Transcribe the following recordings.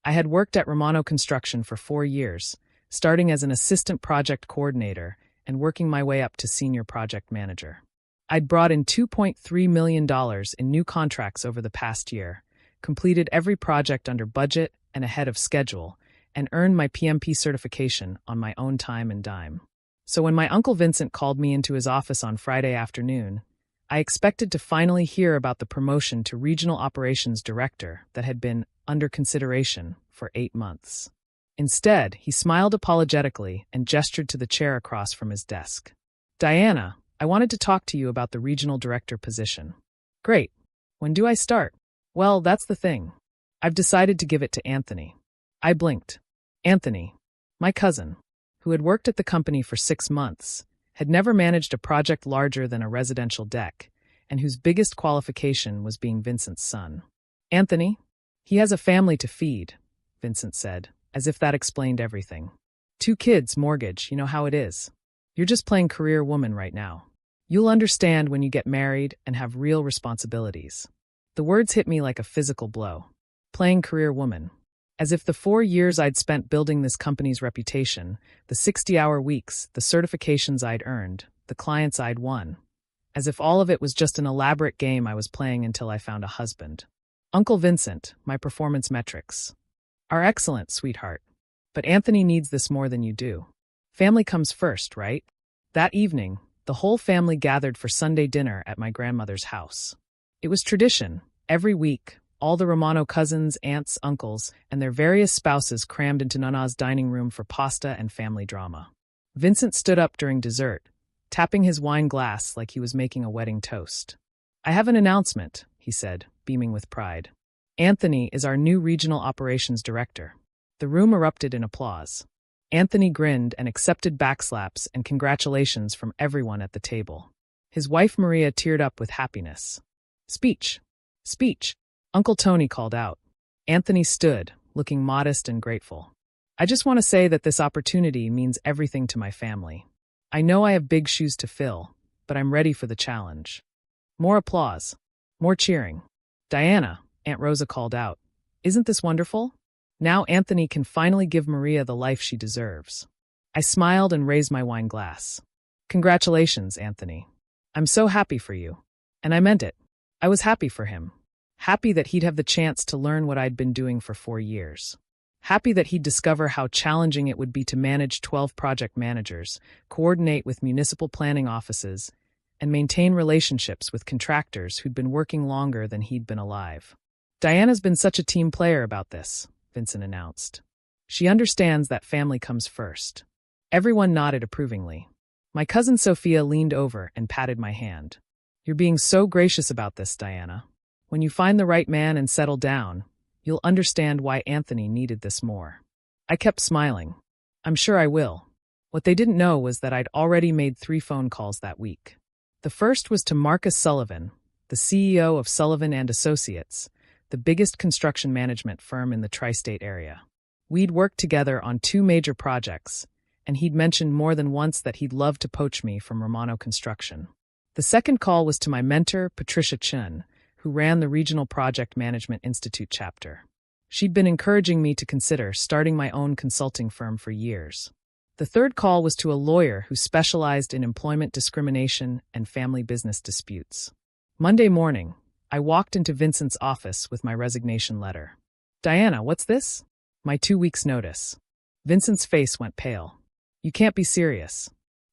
I had worked at Romano Construction for 4 years, starting as an assistant project coordinator and working my way up to senior project manager. I'd brought in $2.3 million in new contracts over the past year, completed every project under budget and ahead of schedule, and earned my PMP certification on my own time and dime. So when my Uncle Vincent called me into his office on Friday afternoon, I expected to finally hear about the promotion to Regional Operations Director that had been under consideration for 8 months. Instead, he smiled apologetically and gestured to the chair across from his desk. "Diana, I wanted to talk to you about the Regional Director position." "Great. When do I start?" "Well, that's the thing. I've decided to give it to Anthony." I blinked. Anthony, my cousin, who had worked at the company for 6 months, had never managed a project larger than a residential deck, and whose biggest qualification was being Vincent's son. "Anthony? He has a family to feed," Vincent said, as if that explained everything. "2 kids, mortgage, you know how it is. You're just playing career woman right now. You'll understand when you get married and have real responsibilities." The words hit me like a physical blow. Playing career woman. As if the 4 years I'd spent building this company's reputation, the 60-hour weeks, the certifications I'd earned, the clients I'd won, as if all of it was just an elaborate game I was playing until I found a husband. "Uncle Vincent, my performance metrics are excellent, sweetheart. But Anthony needs this more than you do. Family comes first, right?" That evening, the whole family gathered for Sunday dinner at my grandmother's house. It was tradition. Every week, all the Romano cousins, aunts, uncles, and their various spouses crammed into Nana's dining room for pasta and family drama. Vincent stood up during dessert, tapping his wine glass like he was making a wedding toast. "I have an announcement," he said, beaming with pride. "Anthony is our new Regional Operations Director." The room erupted in applause. Anthony grinned and accepted backslaps and congratulations from everyone at the table. His wife Maria teared up with happiness. "Speech! Speech!" Uncle Tony called out. Anthony stood, looking modest and grateful. "I just want to say that this opportunity means everything to my family. I know I have big shoes to fill, but I'm ready for the challenge." More applause. More cheering. "Diana," Aunt Rosa called out, "isn't this wonderful? Now Anthony can finally give Maria the life she deserves." I smiled and raised my wine glass. "Congratulations, Anthony. I'm so happy for you." And I meant it. I was happy for him. Happy that he'd have the chance to learn what I'd been doing for 4 years. Happy that he'd discover how challenging it would be to manage 12 project managers, coordinate with municipal planning offices, and maintain relationships with contractors who'd been working longer than he'd been alive. "Diana's been such a team player about this," Vincent announced. "She understands that family comes first." Everyone nodded approvingly. My cousin Sophia leaned over and patted my hand. "You're being so gracious about this, Diana. When you find the right man and settle down, you'll understand why Anthony needed this more." I kept smiling. "I'm sure I will." What they didn't know was that I'd already made 3 phone calls that week. The first was to Marcus Sullivan, the CEO of Sullivan & Associates, the biggest construction management firm in the tri-state area. We'd worked together on 2 major projects, and he'd mentioned more than once that he'd love to poach me from Romano Construction. The second call was to my mentor, Patricia Chun, who ran the Regional Project Management Institute chapter. She'd been encouraging me to consider starting my own consulting firm for years. The third call was to a lawyer who specialized in employment discrimination and family business disputes. Monday morning, I walked into Vincent's office with my resignation letter. "Diana, what's this?" "My 2 weeks' notice." Vincent's face went pale. "You can't be serious."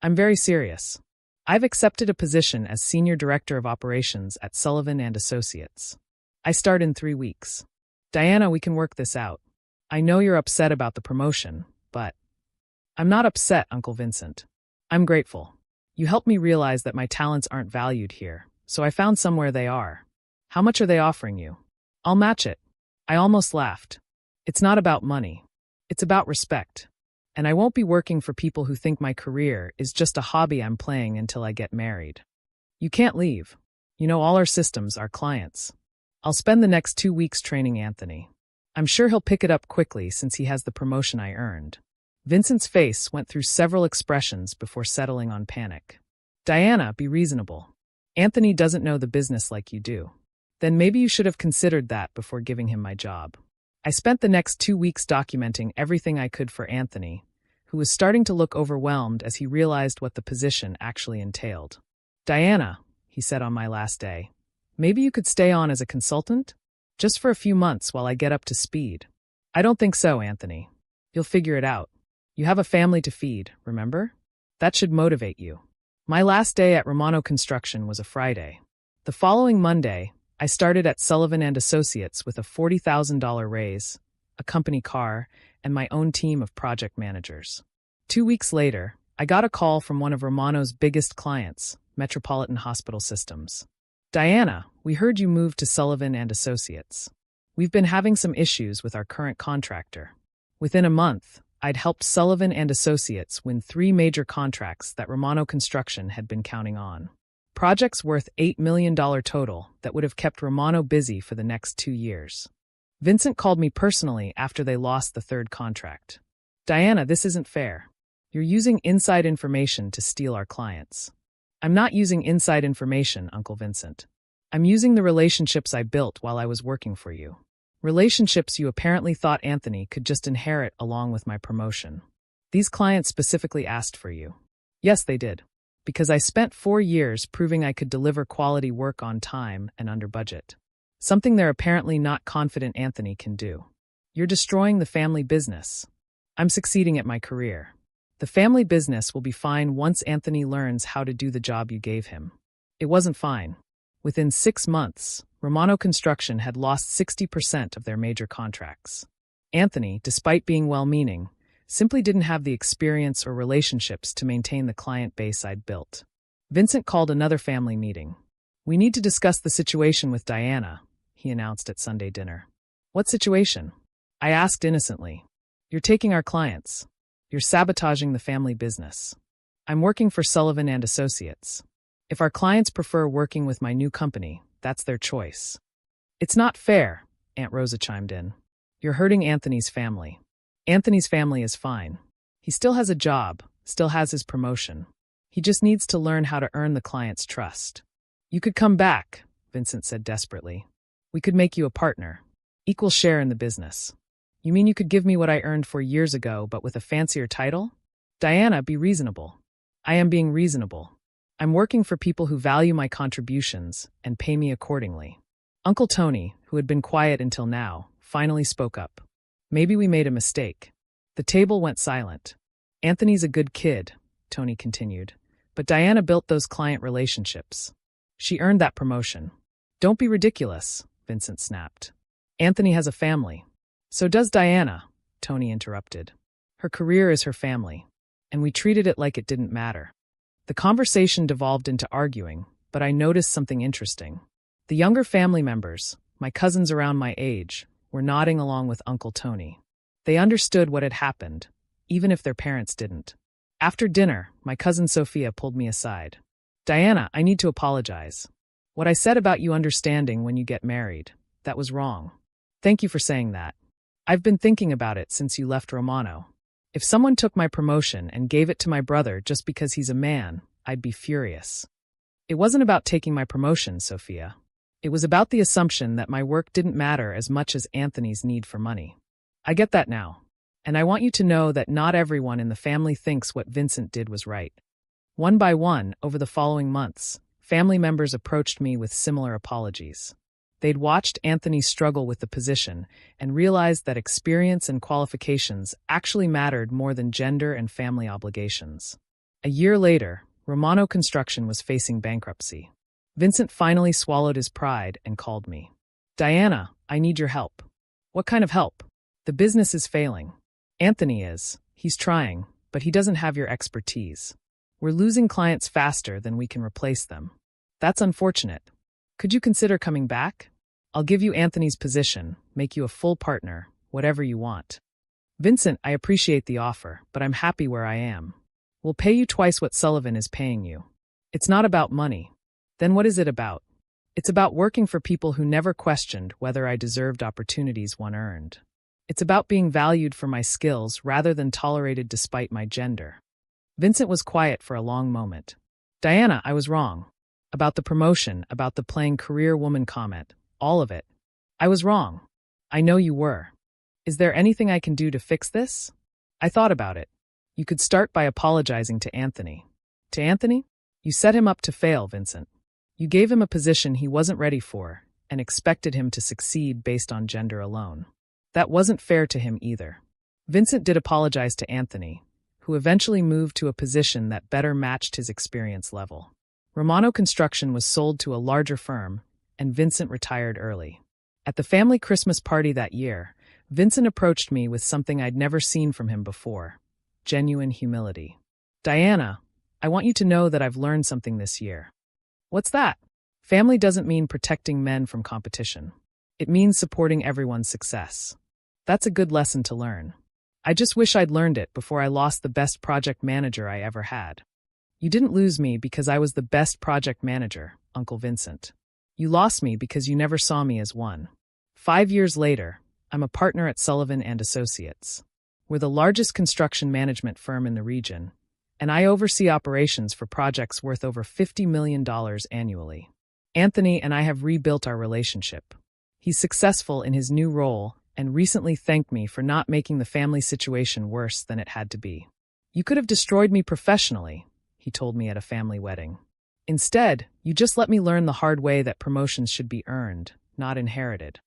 "I'm very serious. I've accepted a position as Senior Director of Operations at Sullivan & Associates. I start in 3 weeks. Diana, we can work this out. I know you're upset about the promotion, but..." "I'm not upset, Uncle Vincent. I'm grateful. You helped me realize that my talents aren't valued here, so I found somewhere they are. How much are they offering you?" "I'll match it." I almost laughed. "It's not about money. It's about respect. And I won't be working for people who think my career is just a hobby I'm playing until I get married. You can't leave. You know all our systems, our clients. I'll spend the next 2 weeks training Anthony. I'm sure he'll pick it up quickly since he has the promotion I earned." Vincent's face went through several expressions before settling on panic. "Diana, be reasonable. Anthony doesn't know the business like you do. Then maybe you should have considered that before giving him my job." I spent the next 2 weeks documenting everything I could for Anthony, who was starting to look overwhelmed as he realized what the position actually entailed. "Diana," he said on my last day, "maybe you could stay on as a consultant? Just for a few months while I get up to speed." "I don't think so, Anthony. You'll figure it out. You have a family to feed, remember? That should motivate you." My last day at Romano Construction was a Friday. The following Monday, I started at Sullivan & Associates with a $40,000 raise, a company car, and my own team of project managers. 2 weeks later, I got a call from one of Romano's biggest clients, Metropolitan Hospital Systems. "Diana, we heard you moved to Sullivan & Associates. We've been having some issues with our current contractor." Within a month, I'd helped Sullivan & Associates win 3 major contracts that Romano Construction had been counting on. Projects worth $8 million total that would have kept Romano busy for the next 2 years. Vincent called me personally after they lost the 3rd contract. "Diana, this isn't fair. You're using inside information to steal our clients." "I'm not using inside information, Uncle Vincent. I'm using the relationships I built while I was working for you. Relationships you apparently thought Anthony could just inherit along with my promotion. These clients specifically asked for you." "Yes, they did. Because I spent 4 years proving I could deliver quality work on time and under budget. Something they're apparently not confident Anthony can do. You're destroying the family business. I'm succeeding at my career. The family business will be fine once Anthony learns how to do the job you gave him." It wasn't fine. Within 6 months, Romano Construction had lost 60% of their major contracts. Anthony, despite being well-meaning, simply didn't have the experience or relationships to maintain the client base I'd built. Vincent called another family meeting. "We need to discuss the situation with Diana," he announced at Sunday dinner. "What situation?" I asked innocently. "You're taking our clients. You're sabotaging the family business. I'm working for Sullivan & Associates. If our clients prefer working with my new company, that's their choice." "It's not fair," Aunt Rosa chimed in. "You're hurting Anthony's family." "Anthony's family is fine. He still has a job, still has his promotion. He just needs to learn how to earn the client's trust." "You could come back," Vincent said desperately. "We could make you a partner. Equal share in the business." "You mean you could give me what I earned 4 years ago, but with a fancier title?" "Diana, be reasonable." "I am being reasonable. I'm working for people who value my contributions and pay me accordingly." Uncle Tony, who had been quiet until now, finally spoke up. "Maybe we made a mistake." The table went silent. "Anthony's a good kid," Tony continued, "but Diana built those client relationships. She earned that promotion." "Don't be ridiculous," Vincent snapped. "Anthony has a family." "So does Diana," Tony interrupted. "Her career is her family, and we treated it like it didn't matter." The conversation devolved into arguing, but I noticed something interesting. The younger family members, my cousins around my age, were nodding along with Uncle Tony. They understood what had happened, even if their parents didn't. After dinner, my cousin Sophia pulled me aside. "Diana, I need to apologize. What I said about you understanding when you get married, that was wrong. Thank you for saying that. I've been thinking about it since you left Romano. If someone took my promotion and gave it to my brother just because he's a man, I'd be furious. It wasn't about taking my promotion, Sophia. It was about the assumption that my work didn't matter as much as Anthony's need for money. I get that now. And I want you to know that not everyone in the family thinks what Vincent did was right." One by one, over the following months, family members approached me with similar apologies. They'd watched Anthony struggle with the position and realized that experience and qualifications actually mattered more than gender and family obligations. A year later, Romano Construction was facing bankruptcy. Vincent finally swallowed his pride and called me. "Diana, I need your help." "What kind of help?" "The business is failing. Anthony is. He's trying, but he doesn't have your expertise. We're losing clients faster than we can replace them. That's unfortunate. Could you consider coming back? I'll give you Anthony's position, make you a full partner, whatever you want." "Vincent, I appreciate the offer, but I'm happy where I am. We'll pay you twice what Sullivan is paying you." "It's not about money." "Then what is it about?" "It's about working for people who never questioned whether I deserved opportunities one earned. It's about being valued for my skills rather than tolerated despite my gender." Vincent was quiet for a long moment. "Diana, I was wrong. About the promotion, about the playing career woman comment, all of it. I was wrong. I know you were. Is there anything I can do to fix this? I thought about it. You could start by apologizing to Anthony. To Anthony? You set him up to fail, Vincent. You gave him a position he wasn't ready for and expected him to succeed based on gender alone. That wasn't fair to him either. Vincent did apologize to Anthony, who eventually moved to a position that better matched his experience level. Romano Construction was sold to a larger firm, and Vincent retired early. At the family Christmas party that year, Vincent approached me with something I'd never seen from him before: genuine humility. Diana, I want you to know that I've learned something this year. What's that? Family doesn't mean protecting men from competition. It means supporting everyone's success. That's a good lesson to learn. I just wish I'd learned it before I lost the best project manager I ever had. You didn't lose me because I was the best project manager, Uncle Vincent. You lost me because you never saw me as one. 5 years later, I'm a partner at Sullivan & Associates. We're the largest construction management firm in the region, and I oversee operations for projects worth over $50 million annually. Anthony and I have rebuilt our relationship. He's successful in his new role and recently thanked me for not making the family situation worse than it had to be. You could have destroyed me professionally, he told me at a family wedding. Instead, you just let me learn the hard way that promotions should be earned, not inherited.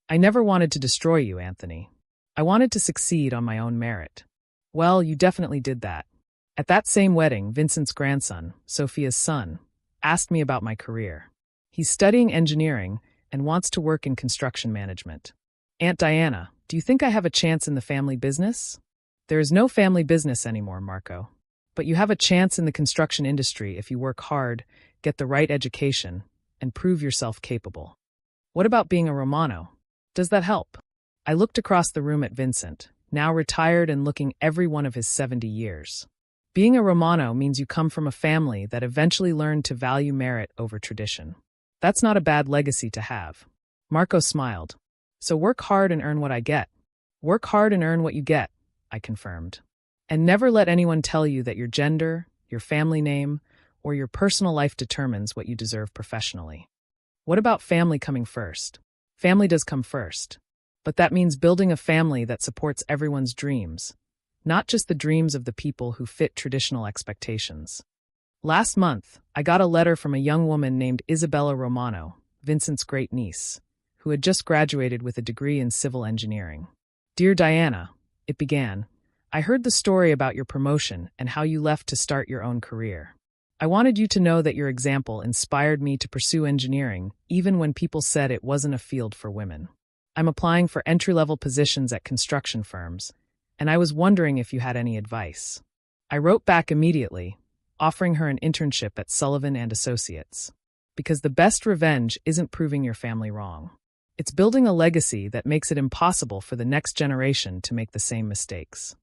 I never wanted to destroy you, Anthony. I wanted to succeed on my own merit. Well, you definitely did that. At that same wedding, Vincent's grandson, Sophia's son, asked me about my career. He's studying engineering and wants to work in construction management. Aunt Diana, do you think I have a chance in the family business? There is no family business anymore, Marco. But you have a chance in the construction industry if you work hard, get the right education, and prove yourself capable. What about being a Romano? Does that help? I looked across the room at Vincent, now retired and looking every one of his 70 years. Being a Romano means you come from a family that eventually learned to value merit over tradition. That's not a bad legacy to have. Marco smiled. So work hard and earn what I get. Work hard and earn what you get, I confirmed. And never let anyone tell you that your gender, your family name, or your personal life determines what you deserve professionally. What about family coming first? Family does come first. But that means building a family that supports everyone's dreams, not just the dreams of the people who fit traditional expectations. Last month, I got a letter from a young woman named Isabella Romano, Vincent's great-niece, who had just graduated with a degree in civil engineering. Dear Diana, it began, I heard the story about your promotion and how you left to start your own career. I wanted you to know that your example inspired me to pursue engineering, even when people said it wasn't a field for women. I'm applying for entry-level positions at construction firms, and I was wondering if you had any advice. I wrote back immediately, offering her an internship at Sullivan & Associates. Because the best revenge isn't proving your family wrong. It's building a legacy that makes it impossible for the next generation to make the same mistakes.